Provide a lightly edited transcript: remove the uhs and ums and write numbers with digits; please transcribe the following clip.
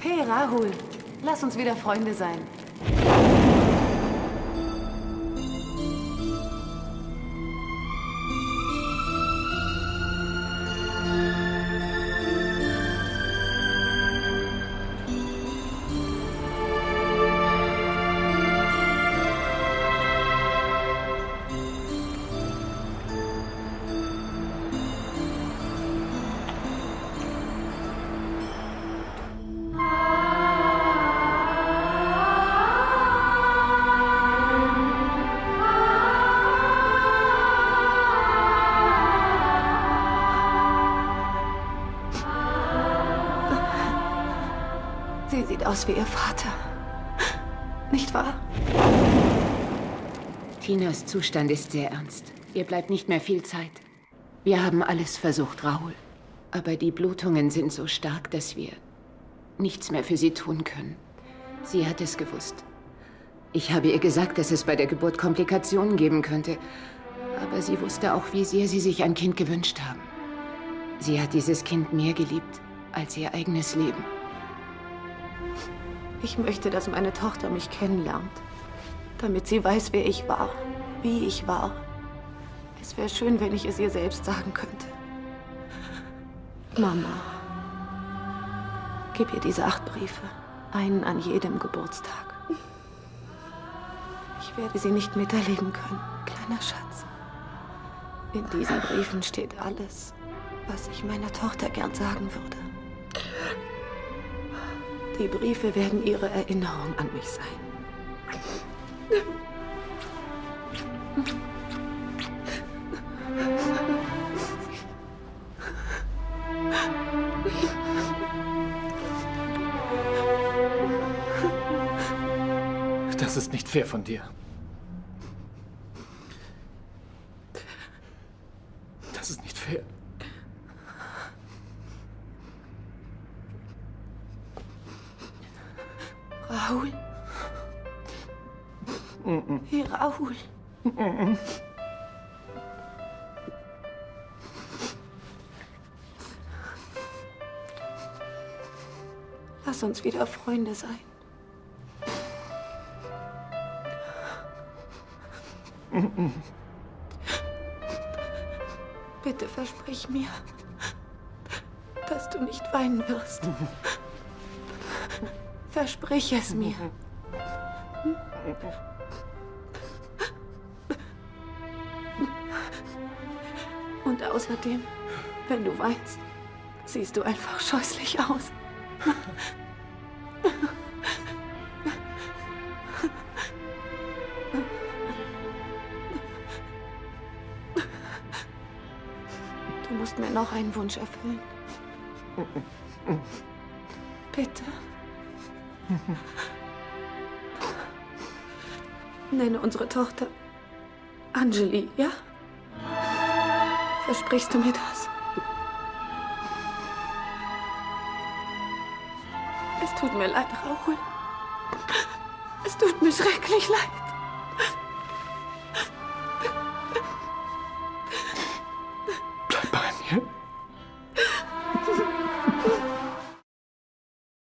Hey, Rahul. Lass uns wieder Freunde sein. Sie sieht aus wie ihr Vater. Nicht wahr? Tinas Zustand ist sehr ernst. Ihr bleibt nicht mehr viel Zeit. Wir haben alles versucht, Rahul. Aber die Blutungen sind so stark, dass wir nichts mehr für sie tun können. Sie hat es gewusst. Ich habe ihr gesagt, dass es bei der Geburt Komplikationen geben könnte. Aber sie wusste auch, wie sehr sie sich ein Kind gewünscht haben. Sie hat dieses Kind mehr geliebt als ihr eigenes Leben. Ich möchte, dass meine Tochter mich kennenlernt. Damit sie weiß, wer ich war. Wie ich war. Es wäre schön, wenn ich es ihr selbst sagen könnte. Mama, gib ihr diese 8 Briefe. Einen an jedem Geburtstag. Ich werde sie nicht miterleben können, kleiner Schatz. In diesen Briefen steht alles, was ich meiner Tochter gern sagen würde. Die Briefe werden ihre Erinnerung an mich sein. Das ist nicht fair von dir. Das ist nicht fair. Rahul? Hey, Rahul. Lass uns wieder Freunde sein. Bitte versprich mir, dass du nicht weinen wirst. Versprich es mir. Und außerdem, wenn du weinst, siehst du einfach scheußlich aus. Du musst mir noch einen Wunsch erfüllen. Bitte. Nenne unsere Tochter Anjali, ja? Versprichst du mir das? Es tut mir leid, Rahul. Es tut mir schrecklich leid.